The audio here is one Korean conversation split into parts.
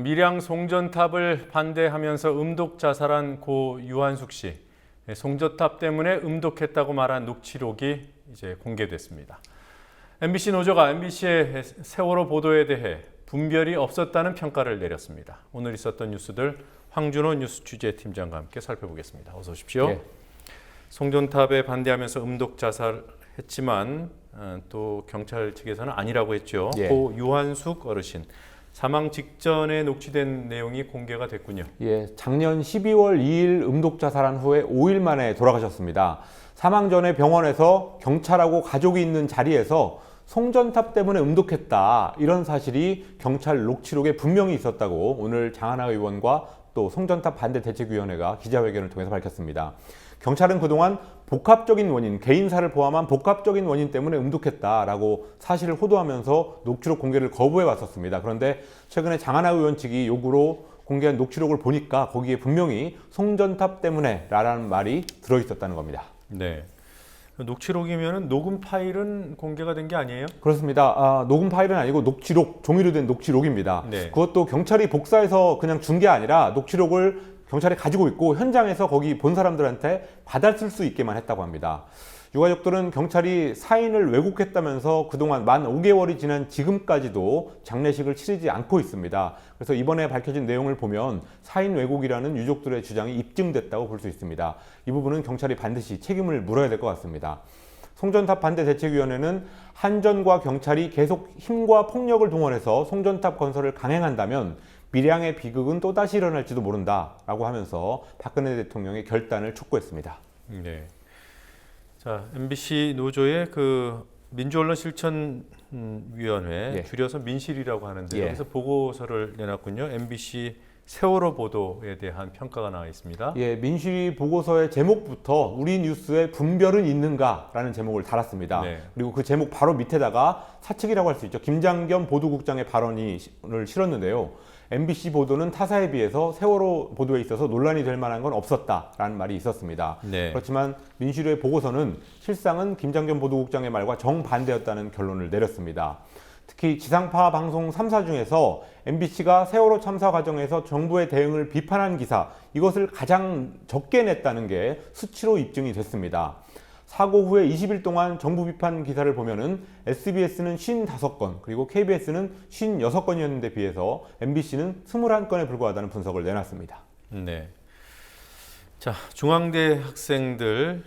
밀양 송전탑을 반대하면서 음독 자살한 고 유한숙 씨. 송전탑 때문에 음독했다고 말한 녹취록이 이제 공개됐습니다. MBC 노조가 MBC의 세월호 보도에 대해 분별이 없었다는 평가를 내렸습니다. 오늘 있었던 뉴스들 황준호 뉴스 취재팀장과 함께 살펴보겠습니다. 어서 오십시오. 네. 송전탑에 반대하면서 음독 자살했지만 또 경찰 측에서는 아니라고 했죠. 예. 고 유한숙 어르신. 사망 직전에 녹취된 내용이 공개가 됐군요. 예, 작년 12월 2일 음독 자살한 후에 5일 만에 돌아가셨습니다. 사망 전에 병원에서 경찰하고 가족이 있는 자리에서 송전탑 때문에 음독했다, 이런 사실이 경찰 녹취록에 분명히 있었다고 오늘 장하나 의원과 또 송전탑 반대 대책위원회가 기자회견을 통해서 밝혔습니다. 경찰은 그동안 복합적인 원인, 개인사를 포함한 복합적인 원인 때문에 음독했다라고 사실을 호도하면서 녹취록 공개를 거부해 왔었습니다. 그런데 최근에 장하나 의원 측이 요구로 공개한 녹취록을 보니까 거기에 분명히 송전탑 때문에 라는 말이 들어있었다는 겁니다. 네. 녹취록이면 녹음 파일은 공개가 된 게 아니에요? 그렇습니다. 녹음 파일은 아니고 녹취록, 종이로 된 녹취록입니다. 네. 그것도 경찰이 복사해서 그냥 준 게 아니라 녹취록을 경찰이 가지고 있고 현장에서 거기 본 사람들한테 받았을 수 있게만 했다고 합니다. 유가족들은 경찰이 사인을 왜곡했다면서 그동안 만 5개월이 지난 지금까지도 장례식을 치르지 않고 있습니다. 그래서 이번에 밝혀진 내용을 보면 사인 왜곡이라는 유족들의 주장이 입증됐다고 볼 수 있습니다. 이 부분은 경찰이 반드시 책임을 물어야 될 것 같습니다. 송전탑 반대 대책위원회는 한전과 경찰이 계속 힘과 폭력을 동원해서 송전탑 건설을 강행한다면 밀양의 비극은 또다시 일어날지도 모른다라고 하면서 박근혜 대통령의 결단을 촉구했습니다. 네. 자, MBC 노조의 그 민주언론실천위원회, 예. 줄여서 민실이라고 하는데 예. 여기서 보고서를 내놨군요. MBC 세월호 보도에 대한 평가가 나와 있습니다. 예, 민실이 보고서의 제목부터 우리 뉴스에 분별은 있는가라는 제목을 달았습니다. 네. 그리고 그 제목 바로 밑에다가 사측이라고 할 수 있죠. 김장겸 보도국장의 발언을 실었는데요. MBC 보도는 타사에 비해서 세월호 보도에 있어서 논란이 될 만한 건 없었다라는 말이 있었습니다. 네. 그렇지만 민주의 보고서는 실상은 김장겸 보도국장의 말과 정반대였다는 결론을 내렸습니다. 특히 지상파 방송 3사 중에서 MBC가 세월호 참사 과정에서 정부의 대응을 비판한 기사, 이것을 가장 적게 냈다는 게 수치로 입증이 됐습니다. 사고 후에 20일 동안 정부 비판 기사를 보면은 SBS는 55건, 그리고 KBS는 56건이었는데 비해서 MBC는 21건에 불과하다는 분석을 내놨습니다. 네. 자, 중앙대 학생들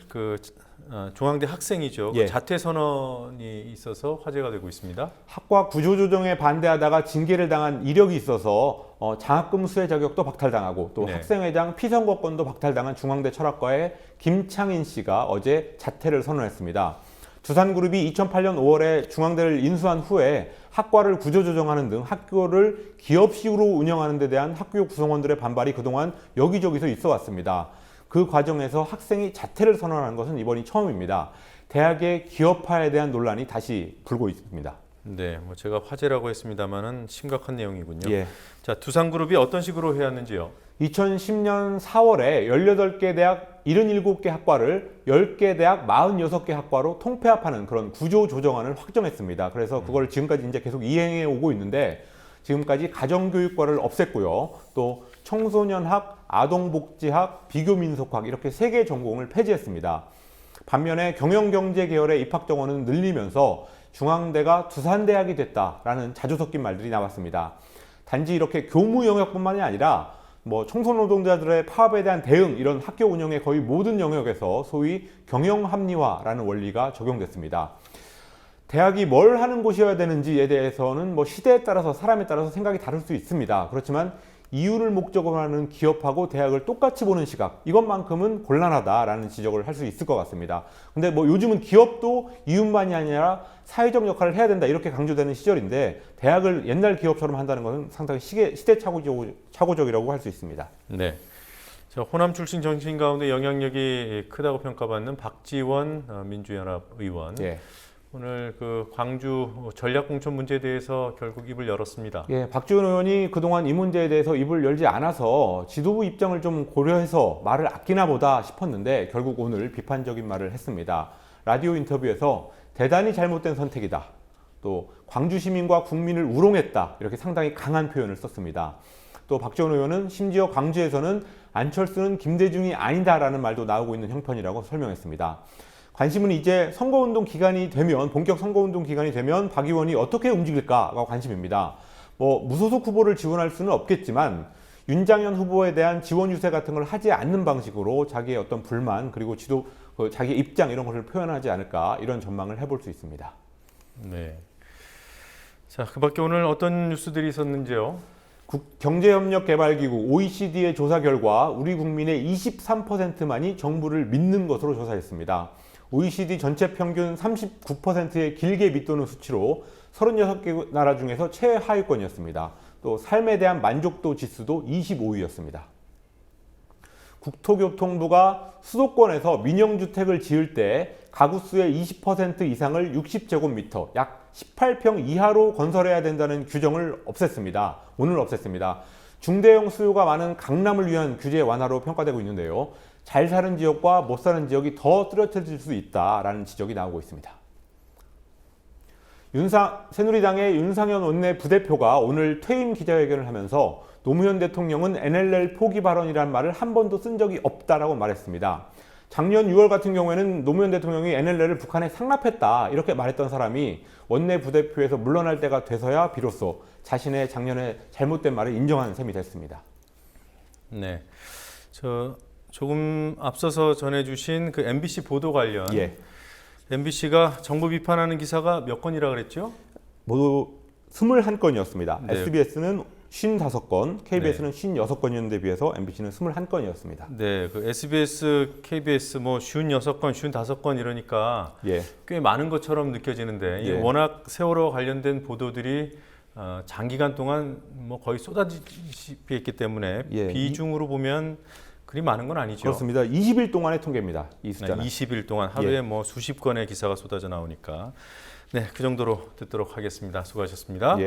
중앙대 학생이죠. 예. 그 자퇴 선언이 있어서 화제가 되고 있습니다. 학과 구조조정에 반대하다가 징계를 당한 이력이 있어서 장학금 수혜 자격도 박탈당하고 또 네. 학생회장 피선거권도 박탈당한 중앙대 철학과의 김창인 씨가 어제 자퇴를 선언했습니다. 두산그룹이 2008년 5월에 중앙대를 인수한 후에 학과를 구조조정하는 등 학교를 기업식으로 운영하는 데 대한 학교 구성원들의 반발이 그동안 여기저기서 있어 왔습니다. 그 과정에서 학생이 자퇴를 선언한 것은 이번이 처음입니다. 대학의 기업화에 대한 논란이 다시 불고 있습니다. 네, 뭐 제가 화제라고 했습니다만은 심각한 내용이군요. 예. 자, 두산그룹이 어떤 식으로 해왔는지요? 2010년 4월에 18개 대학 77개 학과를 10개 대학 46개 학과로 통폐합하는 그런 구조 조정안을 확정했습니다. 그래서 그걸 지금까지 이제 계속 이행해 오고 있는데, 지금까지 가정교육과를 없앴고요. 또 청소년학, 아동복지학, 비교민속학 이렇게 3개 전공을 폐지했습니다. 반면에 경영경제 계열의 입학 정원은 늘리면서 중앙대가 두산대학이 됐다라는 자주 섞인 말들이 나왔습니다. 단지 이렇게 교무 영역뿐만이 아니라 청소노동자들의 파업에 대한 대응, 이런 학교 운영의 거의 모든 영역에서 소위 경영합리화라는 원리가 적용됐습니다. 대학이 뭘 하는 곳이어야 되는지에 대해서는 시대에 따라서 사람에 따라서 생각이 다를 수 있습니다. 그렇지만 이윤을 목적으로 하는 기업하고 대학을 똑같이 보는 시각, 이것만큼은 곤란하다라는 지적을 할 수 있을 것 같습니다. 근데 요즘은 기업도 이윤만이 아니라 사회적 역할을 해야 된다, 이렇게 강조되는 시절인데 대학을 옛날 기업처럼 한다는 것은 상당히 시대착오적이라고 할 수 있습니다. 네. 자, 호남 출신 정치인 가운데 영향력이 크다고 평가받는 박지원 민주연합 의원. 예. 오늘 그 광주 전략공천 문제에 대해서 결국 입을 열었습니다. 예, 박지원 의원이 그동안 이 문제에 대해서 입을 열지 않아서 지도부 입장을 좀 고려해서 말을 아끼나 보다 싶었는데 결국 오늘 비판적인 말을 했습니다. 라디오 인터뷰에서 대단히 잘못된 선택이다. 또 광주 시민과 국민을 우롱했다 이렇게 상당히 강한 표현을 썼습니다. 또 박지원 의원은 심지어 광주에서는 안철수는 김대중이 아니다라는 말도 나오고 있는 형편이라고 설명했습니다. 관심은 이제 선거운동 기간이 되면 본격 선거운동 기간이 되면 박 의원이 어떻게 움직일까가 관심입니다. 뭐 무소속 후보를 지원할 수는 없겠지만 윤장현 후보에 대한 지원 유세 같은 걸 하지 않는 방식으로 자기의 어떤 불만 그리고 자기의 입장 이런 것을 표현하지 않을까 이런 전망을 해볼 수 있습니다. 네. 자, 그밖에 오늘 어떤 뉴스들이 있었는지요? 경제협력개발기구 OECD의 조사 결과 우리 국민의 23%만이 정부를 믿는 것으로 조사했습니다. OECD 전체 평균 39%의 길게 믿도는 수치로 36개 나라 중에서 최하위권이었습니다. 또 삶에 대한 만족도 지수도 25위였습니다. 국토교통부가 수도권에서 민영주택을 지을 때 가구 수의 20% 이상을 60제곱미터, 약 18평 이하로 건설해야 된다는 규정을 없앴습니다. 오늘 없앴습니다. 중대형 수요가 많은 강남을 위한 규제 완화로 평가되고 있는데요. 잘 사는 지역과 못 사는 지역이 더 뚜렷해질 수 있다라는 지적이 나오고 있습니다. 새누리당의 윤상현 원내 부대표가 오늘 퇴임 기자회견을 하면서 노무현 대통령은 NLL 포기 발언이라는 말을 한 번도 쓴 적이 없다라고 말했습니다. 작년 6월 같은 경우에는 노무현 대통령이 NLL을 북한에 상납했다 이렇게 말했던 사람이 원내 부대표에서 물러날 때가 돼서야 비로소 자신의 작년에 잘못된 말을 인정하는 셈이 됐습니다. 네, 조금 앞서서 전해주신 그 MBC 보도 관련 MBC가 정부 비판하는 기사가 몇 건이라 그랬죠? 모두 21건이었습니다. 네. SBS는 55건, KBS는 56건이었는데 비해서 MBC는 21건이었습니다. 네, 그 SBS, KBS 뭐 56건, 55건 이러니까 꽤 많은 것처럼 느껴지는데 이게 워낙 세월호 관련된 보도들이 장기간 동안 뭐 거의 쏟아지시피 했기 때문에 비중으로 보면 그리 많은 건 아니죠. 그렇습니다. 20일 동안의 통계입니다. 이 숫자는. 20일 동안 하루에 뭐 수십 건의 기사가 쏟아져 나오니까 네, 그 정도로 듣도록 하겠습니다. 수고하셨습니다.